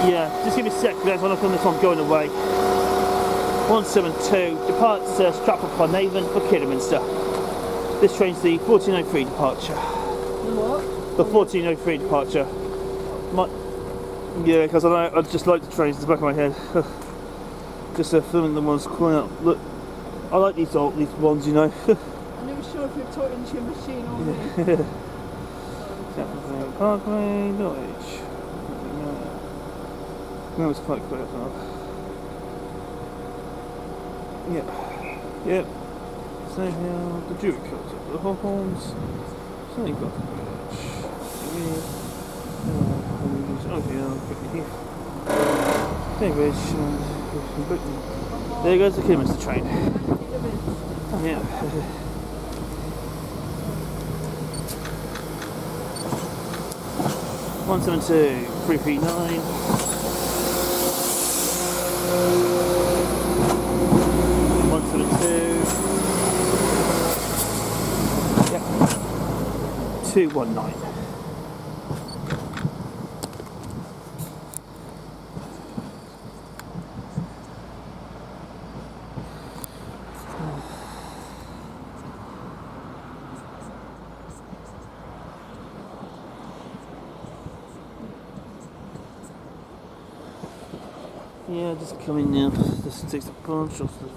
Yeah, just give me a sec, guys. I'll look on this one going away. 172 departs Stratford-upon-Avon for Kidderminster. This train's the 1403 departure. What? The 1403 departure. Yeah, because I just like the trains in the back of my head. Just filming the ones calling out. Look, I like these ones, you know. I'm never sure if you're talking to your machine or me. Parkway, Dorridge. No, it's quite quick enough. Yep. Yep. Solihull, the Jewellery comes up. The Hawthorns. Something got the bridge. Heath. Claverdon. There goes the Kidderminster train. Oh, yeah. 172, 339. 172. Yep. 219. Yeah, just coming now. This takes a bunch of stuff.